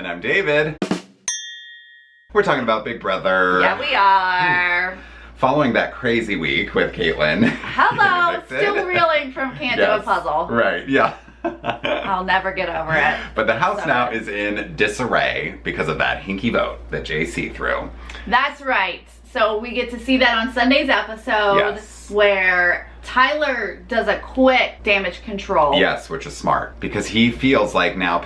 And I'm David. We're talking about Big Brother. Yeah, we are. Following that crazy week with Caitlin. Hello, still reeling from Can't Do a Puzzle. Right, yeah. I'll never get over it. But the house now is in disarray because of that hinky vote that JC threw. That's right. So we get to see that on Sunday's episode where Tyler does a quick damage control. Yes, which is smart because he feels like now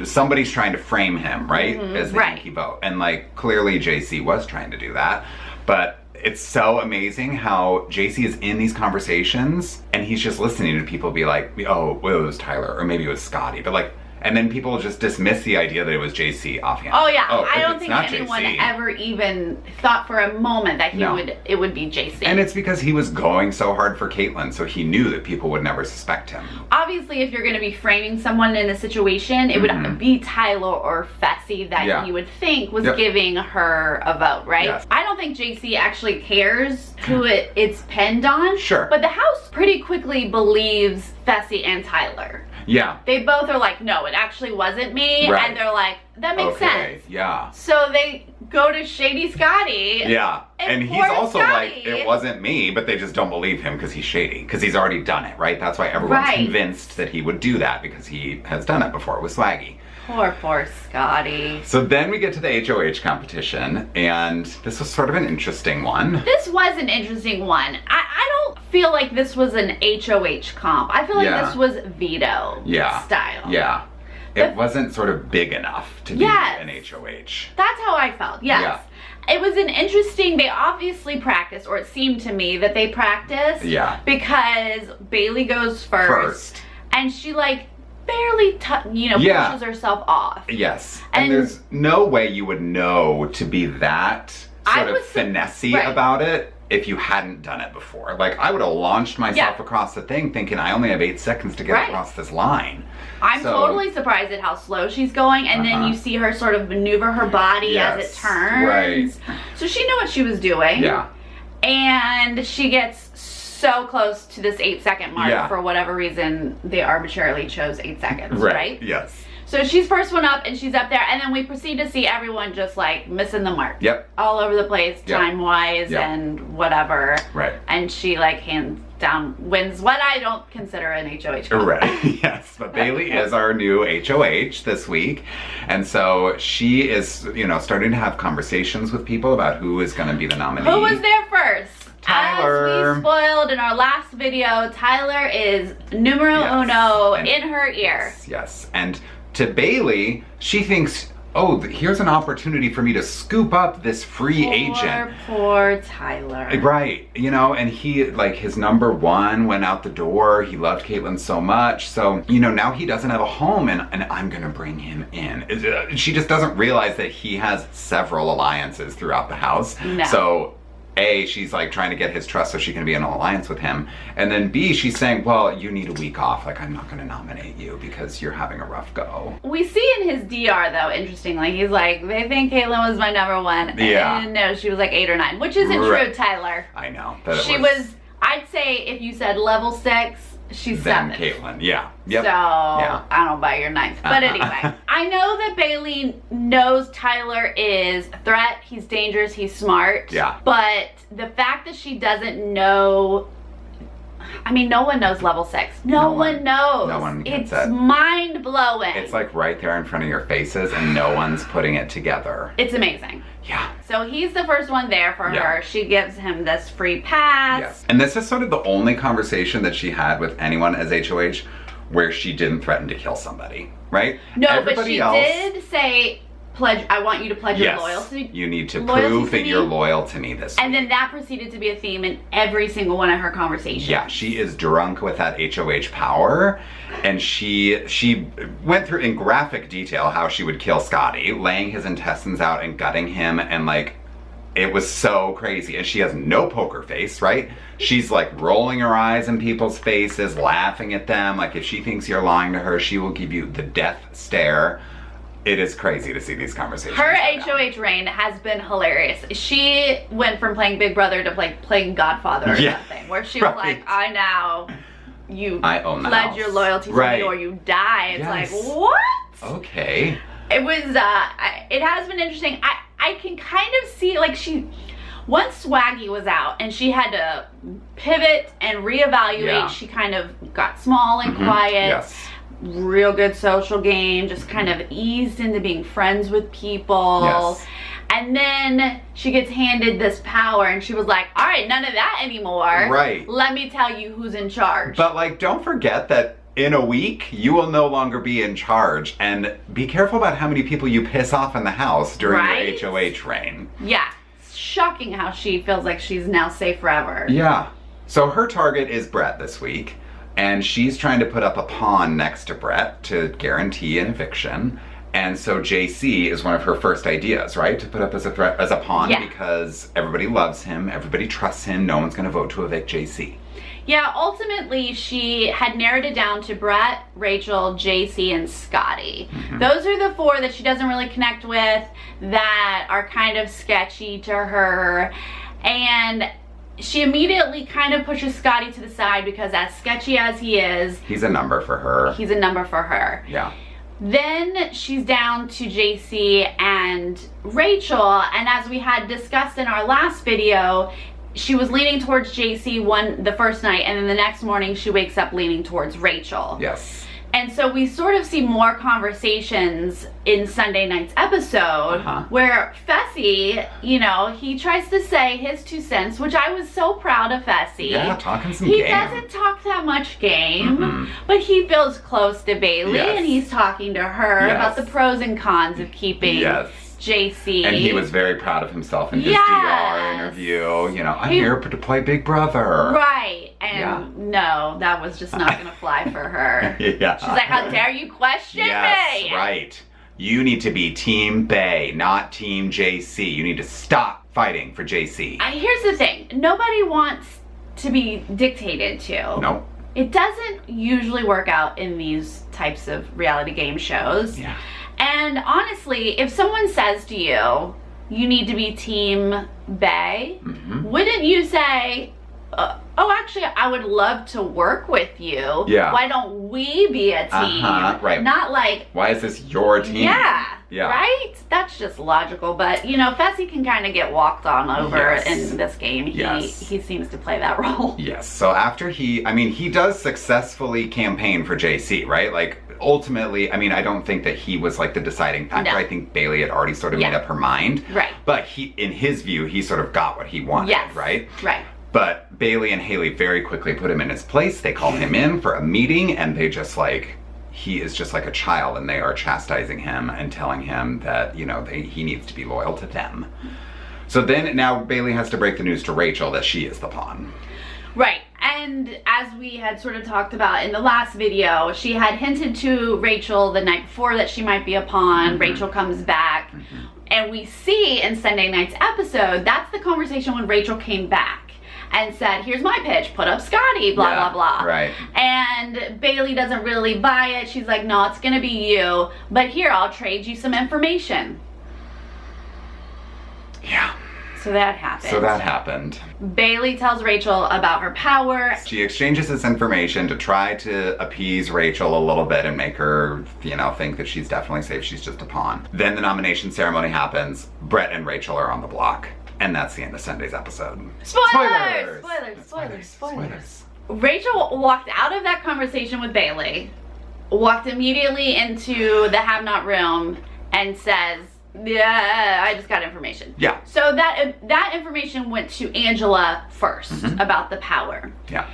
somebody's trying to frame him, right? As the hinky vote. And like clearly JC was trying to do that. But it's so amazing how JC is in these conversations and he's just listening to people be like, oh, well, it was Tyler, or maybe it was Scotty. But like, and then people just dismiss the idea that it was JC offhand. Oh yeah, I don't think anyone ever even thought for a moment that it would be JC. And it's because he was going so hard for Caitlin, so he knew that people would never suspect him. Obviously, if you're going to be framing someone in a situation, it would be Tyler or Fessy that you would think was giving her a vote, right? Yes. I don't think JC actually cares who it's pinned on. Sure. But the house pretty quickly believes Fessy and Tyler. Yeah. They both are like, no, it actually wasn't me. Right. And they're like, that makes sense. Yeah. So they go to Shady Scotty. Yeah. And he's also like, it wasn't me, but they just don't believe him because he's shady. Because he's already done it, right? That's why everyone's convinced that he would do that because he has done it before with Swaggy. Poor Scotty. So then we get to the HOH competition, and this was sort of an interesting one. This was an interesting one. I don't feel like this was an HOH comp. I feel like this was veto style. Yeah. It wasn't sort of big enough to be an HOH. That's how I felt, yes. Yeah. It was an interesting, they obviously practiced, or it seemed to me that they practiced. Yeah. Because Bailey goes first. And she like barely pushes herself off. Yes. And there's no way you would know to be that sort of finessey about it if you hadn't done it before. Like, I would have launched myself across the thing thinking I only have 8 seconds to get across this line. I'm totally surprised at how slow she's going, and then you see her sort of maneuver her body as it turns. Right. So she knew what she was doing. Yeah. And she gets so close to this 8-second mark for whatever reason they arbitrarily chose 8 seconds, right? Yes. So she's first one up and she's up there, and then we proceed to see everyone just like missing the mark. Yep. All over the place, time-wise and whatever. Right. And she like hands down wins what I don't consider an HOH comp. Right, yes. But Bailey is our new HOH this week. And so she is, starting to have conversations with people about who is going to be the nominee. Who was there first? Tyler. As we spoiled in our last video, Tyler is numero uno in her ear. Yes. And to Bailey, she thinks, oh, here's an opportunity for me to scoop up this free agent. Poor Tyler. Right. And he, like, his number one went out the door. He loved Caitlin so much. So, now he doesn't have a home and I'm going to bring him in. She just doesn't realize that he has several alliances throughout the house. No. So, A, she's like trying to get his trust so she can be in an alliance with him. And then B, she's saying, well, you need a week off. Like, I'm not going to nominate you because you're having a rough go. We see in his DR, though, interestingly, he's like, they think Caitlin was my number one. Yeah. And no, she was like 8 or 9, which isn't true, Tyler. I know. She was, I'd say if you said level 6, she's 7. Then Caitlin, yeah. Yep. So, I don't buy your 9th. But anyway, I know that Bailey knows Tyler is a threat. He's dangerous. He's smart. Yeah. But the fact that she doesn't know, I mean, no one knows level 6. No one knows. No one gets it. It's mind-blowing. It's like right there in front of your faces and no one's putting it together. It's amazing. Yeah. So he's the first one there for her. She gives him this free pass. Yes. And this is sort of the only conversation that she had with anyone as HOH where she didn't threaten to kill somebody, right? No, but she did say, I want you to pledge your loyalty. You need to prove that you're loyal to me this week. And then that proceeded to be a theme in every single one of her conversations. Yeah, she is drunk with that HOH power. And she went through in graphic detail how she would kill Scotty, laying his intestines out and gutting him, and like, it was so crazy. And she has no poker face, right? She's like rolling her eyes in people's faces, laughing at them. Like, if she thinks you're lying to her, she will give you the death stare. It is crazy to see these conversations. Her HOH reign has been hilarious. She went from playing Big Brother to playing Godfather or something, where she was like, you pledge your loyalty to me or you die. It's like, what? Okay. It was, it has been interesting. I can kind of see, like, once Swaggy was out and she had to pivot and reevaluate, she kind of got small and quiet. Yes. Real good social game, just kind of eased into being friends with people. Yes. And then she gets handed this power and she was like, all right, none of that anymore. Right. Let me tell you who's in charge. But like, don't forget that in a week, you will no longer be in charge. And be careful about how many people you piss off in the house during your HOH reign. Yeah. It's shocking how she feels like she's now safe forever. Yeah. So her target is Brett this week. And she's trying to put up a pawn next to Brett to guarantee an eviction. And so JC is one of her first ideas, right? To put up as a pawn because everybody loves him, everybody trusts him, no one's gonna vote to evict JC. Yeah, ultimately she had narrowed it down to Brett, Rachel, JC, and Scotty. Those are the 4 that she doesn't really connect with, that are kind of sketchy to her. And she immediately kind of pushes Scotty to the side because as sketchy as he is, he's a number for her. He's a number for her. Yeah. Then she's down to JC and Rachel, and as we had discussed in our last video, she was leaning towards JC the first night, and then the next morning she wakes up leaning towards Rachel. Yes. And so we sort of see more conversations in Sunday night's episode where Fessy, you know, he tries to say his 2 cents, which I was so proud of Fessy. Yeah, talking some game. He doesn't talk that much game, but he feels close to Bailey and he's talking to her about the pros and cons of keeping JC. And he was very proud of himself in his DR interview. You know, I'm here to play Big Brother. Right. And no, that was just not going to fly for her. She's like, how dare you question me? Yes, right. You need to be Team Bay, not Team JC. You need to stop fighting for JC. Here's the thing. Nobody wants to be dictated to. Nope. It doesn't usually work out in these types of reality game shows. Yeah. And honestly, if someone says to you, you need to be Team Bay, wouldn't you say, oh, actually, I would love to work with you. Yeah. Why don't we be a team? Right. Not like, why is this your team? Yeah. Right? That's just logical. But, you know, Fessy can kind of get walked on over in this game. He seems to play that role. Yes. So after he does successfully campaign for JC, right? Like, ultimately, I mean, I don't think that he was like the deciding factor. No. I think Bailey had already sort of made up her mind. Right. But in his view, he sort of got what he wanted, right? Right. But Bailey and Haley very quickly put him in his place. They call him in for a meeting, and they just like, he is just like a child, and they are chastising him and telling him that, you know, he needs to be loyal to them. So then now Bailey has to break the news to Rachel that she is the pawn. Right. And as we had sort of talked about in the last video, she had hinted to Rachel the night before that she might be a pawn. Rachel comes back. And we see in Sunday night's episode, that's the conversation when Rachel came back and said, here's my pitch, put up Scotty, blah, blah, blah. Right. And Bailey doesn't really buy it. She's like, no, it's gonna be you. But here, I'll trade you some information. Yeah. So that happened. Bailey tells Rachel about her power. She exchanges this information to try to appease Rachel a little bit and make her, you know, think that she's definitely safe. She's just a pawn. Then the nomination ceremony happens. Brett and Rachel are on the block. And that's the end of Sunday's episode. Spoilers! Rachel walked out of that conversation with Bailey, walked immediately into the have-not room, and says, yeah, I just got information. Yeah. So that information went to Angela first about the power. Yeah.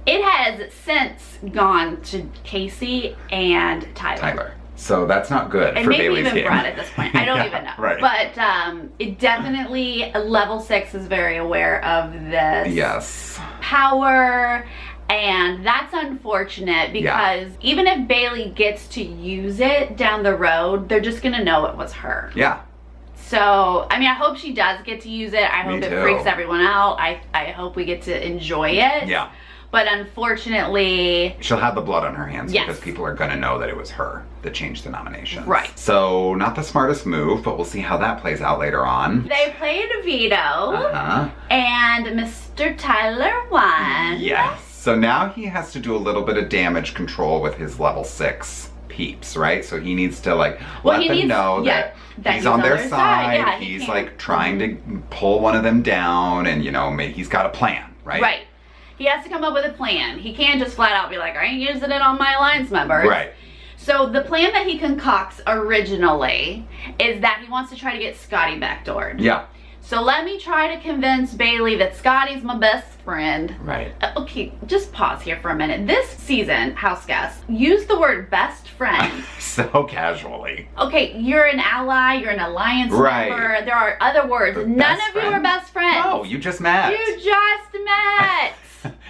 It has since gone to Casey and Tyler. So that's not good for Bailey's game. And maybe even Brett at this point. I don't even know. Right. But it definitely, level 6 is very aware of this power. And that's unfortunate because even if Bailey gets to use it down the road, they're just going to know it was her. Yeah. So, I mean, I hope she does get to use it. I hope it freaks everyone out. I hope we get to enjoy it. Yeah. But unfortunately, she'll have the blood on her hands because people are going to know that it was her that changed the nominations. Right. So, not the smartest move, but we'll see how that plays out later on. They played veto. And Mr. Tyler won. Yes. So now he has to do a little bit of damage control with his level 6 peeps, right? So he needs to like let them know that he's on their side. Yeah, he's like trying to pull one of them down, and you know, maybe he's got a plan, right? Right. He has to come up with a plan. He can't just flat out be like, I ain't using it on my alliance members. Right. So the plan that he concocts originally is that he wants to try to get Scotty backdoored. Yeah. So let me try to convince Bailey that Scotty's my best friend. Right. Okay, just pause here for a minute. This season, house guests, use the word best friend. So casually. Okay, you're an ally, you're an alliance member. There are other words. None of you are best friends. No, you just met. You just met.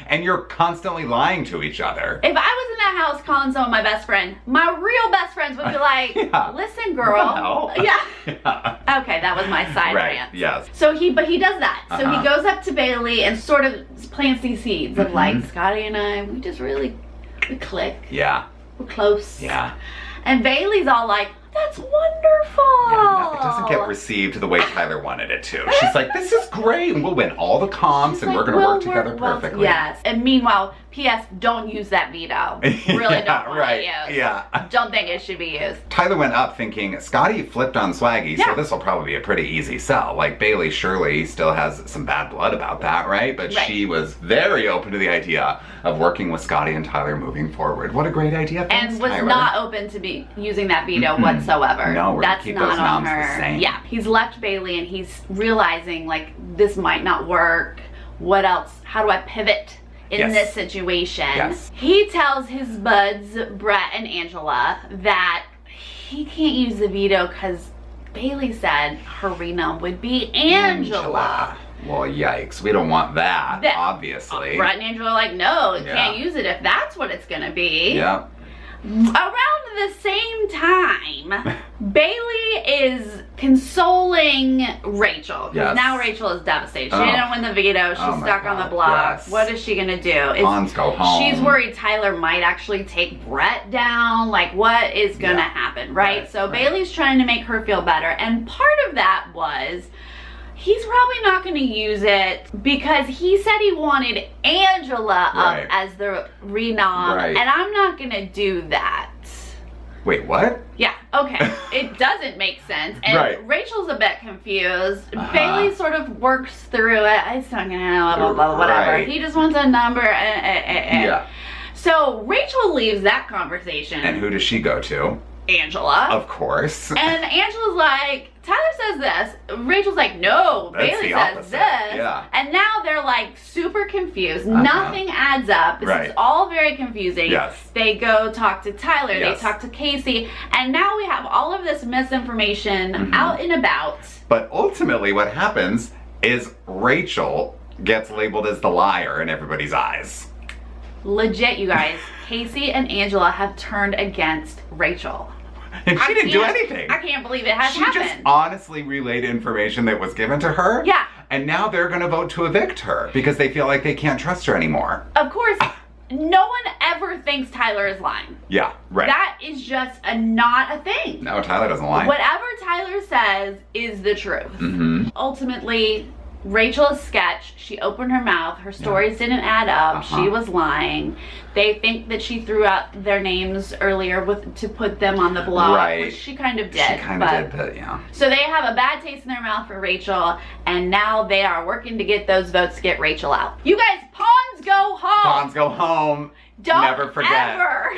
And you're constantly lying to each other. If I was in that house calling someone my best friend, my real best friends would be like, listen, girl. Yeah. Okay, that was my side rant. Yes. So he does that. So he goes up to Bailey and sort of plants these seeds of like, Scotty and I, we just really, we click. Yeah. We're close. Yeah. And Bailey's all like, that's wonderful. Yeah, no, it doesn't get received the way Tyler wanted it to. She's like, this is great, and we'll win all the comps, and we're going to work together perfectly. Yes. And meanwhile, P.S. don't use that veto. Really don't want to use. Yeah. Don't think it should be used. Tyler went up thinking, Scotty flipped on Swaggy, so this will probably be a pretty easy sell. Like, Bailey surely still has some bad blood about that, right? But she was very open to the idea of working with Scotty and Tyler moving forward. What a great idea. Thanks, and was Tyler. not open to be using that veto whatsoever. No, we're That's keep not those on noms her. the same. Yeah, he's left Bailey and he's realizing like this might not work. What else? How do I pivot in this situation? Yes. He tells his buds, Brett and Angela, that he can't use the veto because Bailey said her renom would be Angela. Well, yikes. We don't want that, obviously. Brett and Angela are like, no, you can't use it if that's what it's going to be. Yeah. Around the same time, Bailey is consoling Rachel. Because now Rachel is devastated. She didn't win the veto. She's stuck on the block. Yes. What is she going to do? Cons go home. She's worried Tyler might actually take Brett down. Like, what is going to happen, right? So Bailey's trying to make her feel better. And part of that was, he's probably not going to use it because he said he wanted Angela up as the renom, and I'm not going to do that. Wait, what? Yeah, okay. It doesn't make sense. And Rachel's a bit confused. Bailey sort of works through it. It's not going to, blah, blah, whatever. He just wants a number. So Rachel leaves that conversation. And who does she go to? Angela. Of course. And Angela's like, Tyler says this. Rachel's like, no, Bailey says this. Yeah. And now they're like super confused. Nothing adds up. This is all very confusing. Yes. They go talk to Tyler. They talk to Casey. And now we have all of this misinformation out and about. But ultimately what happens is Rachel gets labeled as the liar in everybody's eyes. Legit, you guys. Casey and Angela have turned against Rachel. And she didn't do anything. I can't believe it has happened. She just honestly relayed information that was given to her. Yeah. And now they're going to vote to evict her because they feel like they can't trust her anymore. Of course, no one ever thinks Tyler is lying. Yeah, right. That is just not a thing. No, Tyler doesn't lie. Whatever Tyler says is the truth. Ultimately, Rachel is sketch. She opened her mouth. Her stories didn't add up. She was lying. They think that she threw out their names earlier to put them on the block, which she kind of did. She kind of did, but yeah. So they have a bad taste in their mouth for Rachel, and now they are working to get those votes to get Rachel out. You guys, pawns go home. Pawns go home. Don't never forget. Ever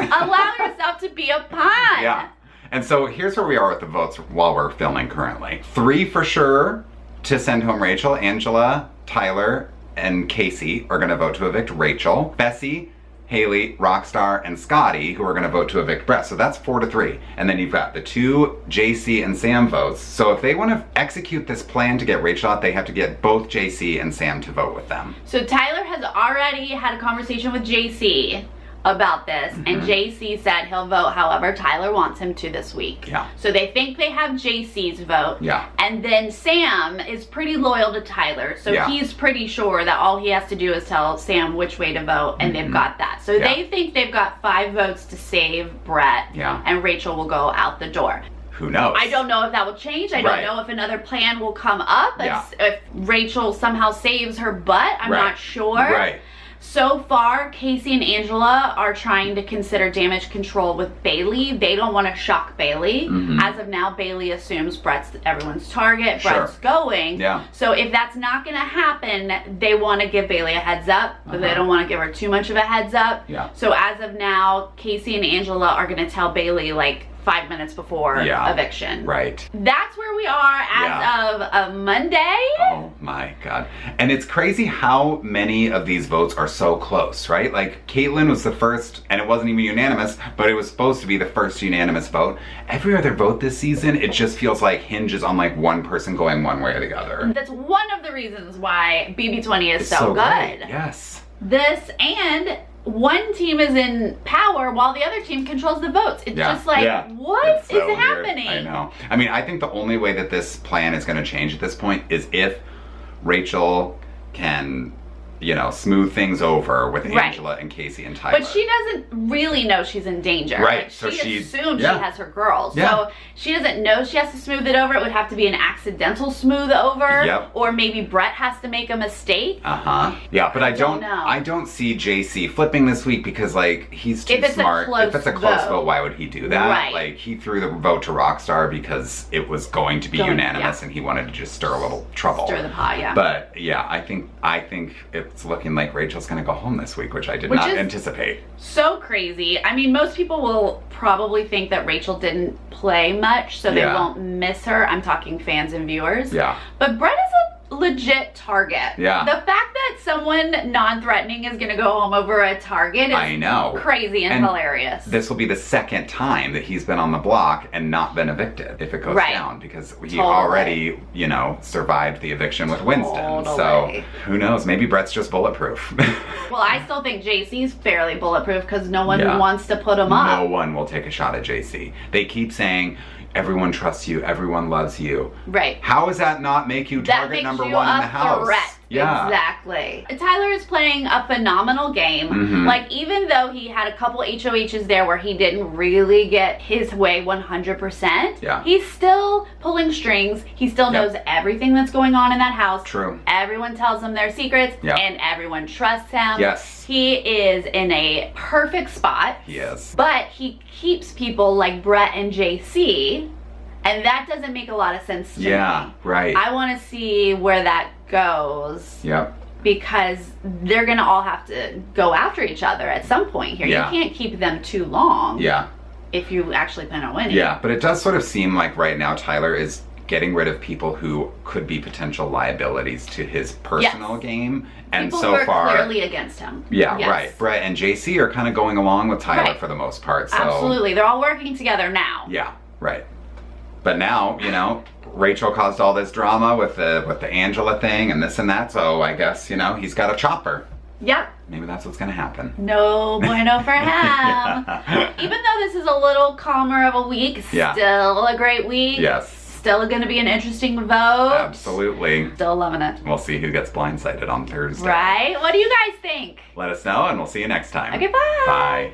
allow yourself to be a pawn. Yeah. And so here's where we are with the votes while we're filming currently. 3 for sure to send home Rachel. Angela, Tyler, and Casey are going to vote to evict Rachel. Bessie, Haley, Rockstar, and Scotty, who are going to vote to evict Brett. So that's 4-3. And then you've got the 2 JC and Sam votes. So if they want to execute this plan to get Rachel out, they have to get both JC and Sam to vote with them. So Tyler has already had a conversation with JC about this, and JC said he'll vote however Tyler wants him to this week. Yeah. So they think they have JC's vote. Yeah. And then Sam is pretty loyal to Tyler, so he's pretty sure that all he has to do is tell Sam which way to vote, and they've got that. So they think they've got 5 votes to save Brett, and Rachel will go out the door. Who knows? I don't know if that will change. I don't know if another plan will come up. If Rachel somehow saves her butt, I'm not sure. So far, Casey and Angela are trying to consider damage control with Bailey. They don't want to shock Bailey. As of now, Bailey assumes Brett's everyone's target. Brett's going. So if that's not going to happen, they want to give Bailey a heads up, but they don't want to give her too much of a heads up. So as of now, Casey and Angela are going to tell Bailey like 5 minutes before eviction. Right. That's where we are as of a Monday. Oh my God. And it's crazy how many of these votes are so close, right? Like Caitlyn was the first, and it wasn't even unanimous, but it was supposed to be the first unanimous vote. Every other vote this season, it just feels like hinges on like one person going one way or the other. That's one of the reasons why BB20 is so good. Yes. This, and one team is in power while the other team controls the votes. It's just like, what is happening? I know. I mean, I think the only way that this plan is going to change at this point is if Rachel can, you know, smooth things over with Angela and Casey and Tyler. But she doesn't really know she's in danger. Right. Like, so she assumes she has her girls. So she doesn't know she has to smooth it over. It would have to be an accidental smooth over. Or maybe Brett has to make a mistake. Yeah, but I don't see JC flipping this week because like he's too smart. If it's a close vote, why would he do that? Right. Like he threw the vote to Rockstar because it was going to be unanimous and he wanted to just stir a little trouble. Stir the pot, But yeah, I think it's looking like Rachel's gonna go home this week, which I did not anticipate. So crazy. I mean, most people will probably think that Rachel didn't play much, so they won't miss her. I'm talking fans and viewers. But Brett is a legit target. The fact that someone non-threatening is gonna go home over a target is crazy and hilarious. This will be the second time that he's been on the block and not been evicted if it goes down, because he already, you know, survived the eviction with Winston. So who knows? Maybe Brett's just bulletproof. Well, I still think JC's fairly bulletproof because no one wants to put him up. No one will take a shot at JC. They keep saying, everyone trusts you, everyone loves you. Right. How does that not make you target number one in the house? Threat. Exactly. Tyler is playing a phenomenal game. Like, even though he had a couple HOHs there where he didn't really get his way 100%, he's still pulling strings. He still knows everything that's going on in that house. True. Everyone tells him their secrets, and everyone trusts him. He is in a perfect spot. He is. But he keeps people like Brett and JC, and that doesn't make a lot of sense to me. Right. I want to see where that goes. Because they're gonna all have to go after each other at some point here. You can't keep them too long. If you actually plan on winning. But it does sort of seem like right now Tyler is getting rid of people who could be potential liabilities to his personal game. And people so who are far clearly against him. Right. Brett and JC are kind of going along with Tyler for the most part. So absolutely. They're all working together now. Right. But now, you know, Rachel caused all this drama with the Angela thing and this and that, so I guess, you know, he's got a chopper. Maybe that's what's gonna happen. No bueno for him. Even though this is a little calmer of a week, still a great week. Still gonna be an interesting vote. Absolutely. Still loving it. We'll see who gets blindsided on Thursday. Right? What do you guys think? Let us know and we'll see you next time. Okay, bye. Bye.